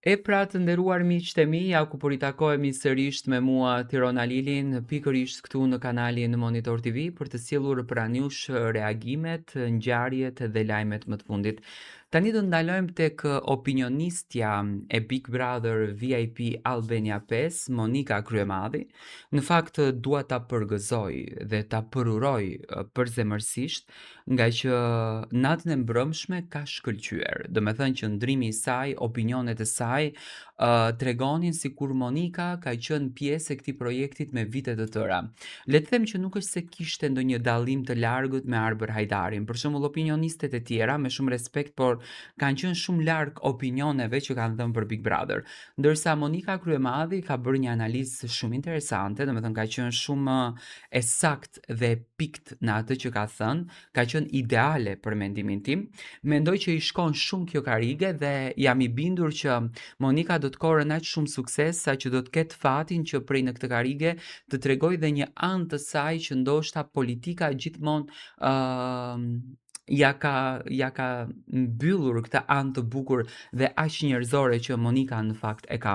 E pra të nderuar miqtë e mi, ja ku po ritakohemi sërish me mua Tirona Lilin, pikërisht këtu në kanalin Monitor TV për të sjellur pranë jush reagimet, ngjarjet dhe lajmet më të fundit. Tani do ndalojmë tek opinionistja e Big Brother VIP Albania 5, Monika Kryemadhi. Në fakt dua ta përgëzoj dhe ta përuroj përzemërsisht, nga që natën e mbrëmshme ka shkëlqyer. Do me thënë që ndrimi i saj, opinionet e saj, tregonin sikur Monika ka qenë pjesë e këtij projektit me vite të tëra. Le të them që nuk është se kishte ndonjë dallim të largët me Arber Hajdarin. Për shembull, opinionistet e tjera, me shumë respekt, por kanë qenë shumë larg opinioneve që kanë dhënë për Big Brother. Ndërsa Monika Kryemadhi ka bërë një analizë shumë interesante, domethënë ka qenë shumë e saktë dhe e pikt në atë që ka thënë, ka qenë ideale për mendimin tim. Mendoj që i shkon shumë kjo karige dhe jam i bindur që Monika do të korrën aq shumë sukses sa që do të ketë fatin që prej në këtë karige të tregoj dhe një anë të saj që ndoshta politika gjithmonë ja ka mbyllur këtë anë të bukur dhe aq njerëzore që Monika në fakt e ka.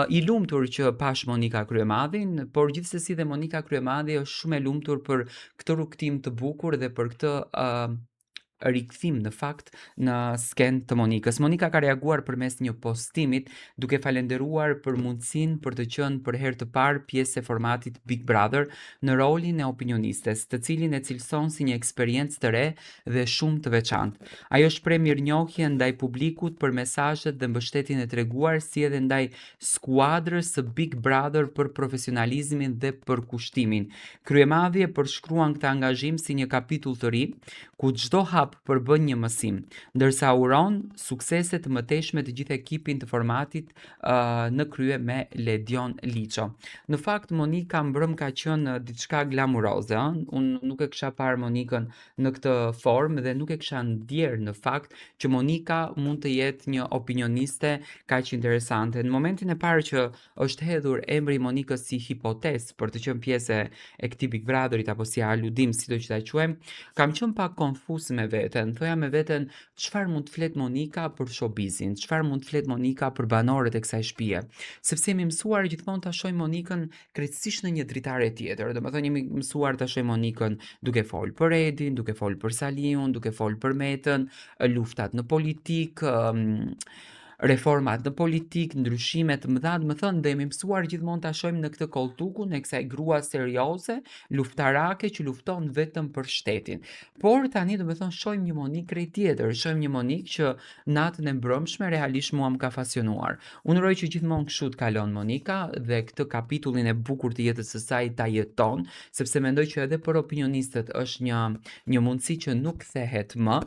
I lumtur që pash Monika Kryemadhin, por gjithsesi dhe Monika Kryemadhi është shumë e lumtur për këtë rrugtim të bukur dhe për këtë rikthim në fakt në sken të Monikës. Monika ka reaguar përmes një postimit duke falenderuar për mundësinë për të qenë për herë të parë pjesë e formatit Big Brother në rolin e opinionistes, të cilin e cilëson si një eksperiencë të re dhe shumë të veçantë. Ajo shpreh mirënjohje ndaj publikut për mesazhet dhe mbështetjen e treguar, si edhe ndaj skuadrës së Big Brother për profesionalizmin dhe për kushtimin. Kryemadhi e përshkruan këtë angazhim si një kapitull të ri, ku çdo hap përbën një mësim, ndërsa uron suksese të mëtejshme të gjithë ekipin të formatit në krye me Ledion Liço. Në fakt Monika mbrëm ka qenë diçka glamuroze, unë nuk e kisha parë Monikën në këtë formë dhe nuk e kisha ndjerë në fakt që Monika mund të jetë një opinioniste kaq interesante. Në momentin e parë që është hedhur emri i Monikës si hipotezë për të qenë pjesë e këtij Big Brotherit apo si aludim, sido që ta quajmë, kam qenë pak konfuz me veten, thoja me veten çfarë mund të flet Monika për showbizin, çfarë mund të flet Monika për banorët e kësaj shtëpie, sepse jemi mësuar gjithmonë ta shohim Monikën krejtësisht në një dritare tjetër. Domethënë jemi mësuar ta shohim Monikën duke fol për Edin, duke fol për Saliun, duke fol për Metën, luftat në politikë, reformat në politik, ndryshime të mëdha, më thënë, dhe jemi mësuar gjithmonë ta shohim në këtë koltukun e kësaj grua serioze, luftarake që lufton vetëm për shtetin. Por tani do të thonë shohim një Monikë krejt tjetër, shohim një Monikë që natën e mbrëmshme realisht mua më ka pasionuar. Unë uroj që gjithmonë kështu të kalon Monika dhe këtë kapitullin e bukur të jetës së saj ta jeton, sepse mendoj që edhe për opinionistët është një mundësi që nuk kthehet më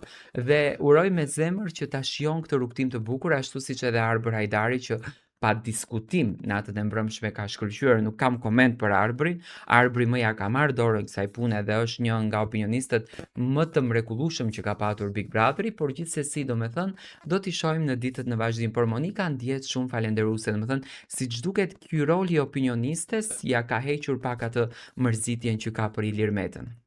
dhe uroj me zemër që ta shijon këtë rrugtim të bukur, ashtu siç edhe Arber Hajdari që pa diskutim natën e mbrëmshme ka shkëlqyer, nuk kam koment për Arbrin. Arbri më ja ka marrë dorën kësaj pune dhe është një nga opinionistët më të mrekullueshëm që ka patur Big Brotheri, por gjithsesi domethënë do t'i shohim në ditët në vazhdim. Por Monika ndihet shumë falendëruese, domethënë siç duket ky roli i opinionistes ja ka hequr pak atë mërzitjen që ka për Ilir Metën.